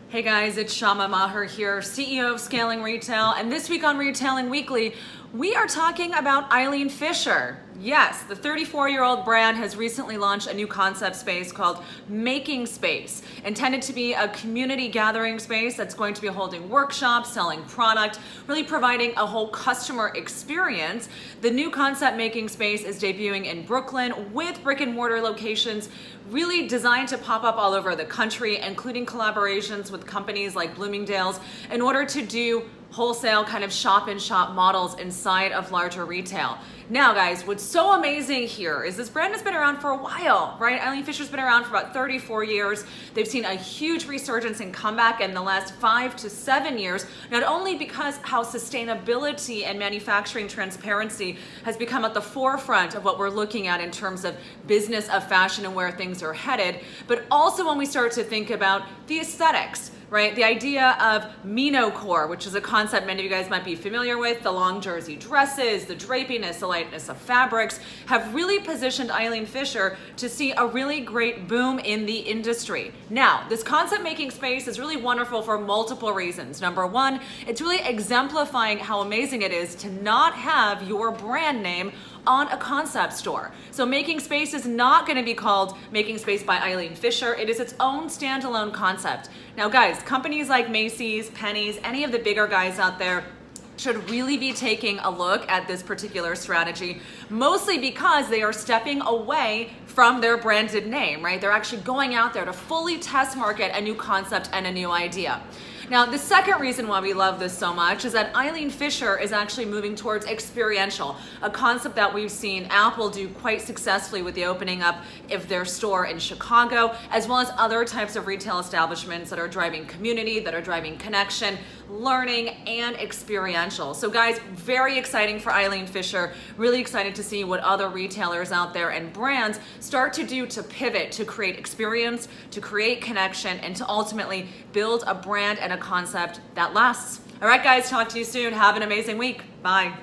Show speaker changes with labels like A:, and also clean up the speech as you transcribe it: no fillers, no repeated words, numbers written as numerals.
A: Hey guys, it's Shama Maher here, CEO of Scaling Retail, and this week on Retailing Weekly, we are talking about Eileen Fisher. Yes, the 34-year-old brand has recently launched a new concept space called Making Space, intended to be a community gathering space that's going to be holding workshops, selling product, really providing a whole customer experience. The new concept Making Space is debuting in Brooklyn with brick-and-mortar locations really designed to pop up all over the country, including collaborations with companies like Bloomingdale's in order to do wholesale kind of shop-in-shop models inside of larger retail. Now guys, what's so amazing here is this brand has been around for a while, right? Eileen Fisher's been around for about 34 years. They've seen a huge resurgence and comeback in the last 5 to 7 years, not only because how sustainability and manufacturing transparency has become at the forefront of what we're looking at in terms of business of fashion and where things are headed, but also when we start to think about the aesthetics, right? The idea of Minocore, which is a concept many of you guys might be familiar with, the long jersey dresses, the drapiness, the lightness of fabrics, have really positioned Eileen Fisher to see a really great boom in the industry. Now, this concept Making Space is really wonderful for multiple reasons. Number one, it's really exemplifying how amazing it is to not have your brand name on a concept store. So Making Space is not going to be called Making Space by Eileen Fisher. It is its own standalone concept. Now guys, companies like Macy's, Penny's, any of the bigger guys out there should really be taking a look at this particular strategy, mostly because they are stepping away from their branded name, right? They're actually going out there to fully test market a new concept and a new idea. Now, the second reason why we love this so much is that Eileen Fisher is actually moving towards experiential, a concept that we've seen Apple do quite successfully with the opening up of their store in Chicago, as well as other types of retail establishments that are driving community, that are driving connection, learning, and experiential. So guys, very exciting for Eileen Fisher, really excited to see what other retailers out there and brands start to do to pivot, to create experience, to create connection, and to ultimately build a brand and a concept that lasts. All right, guys, talk to you soon. Have an amazing week. Bye.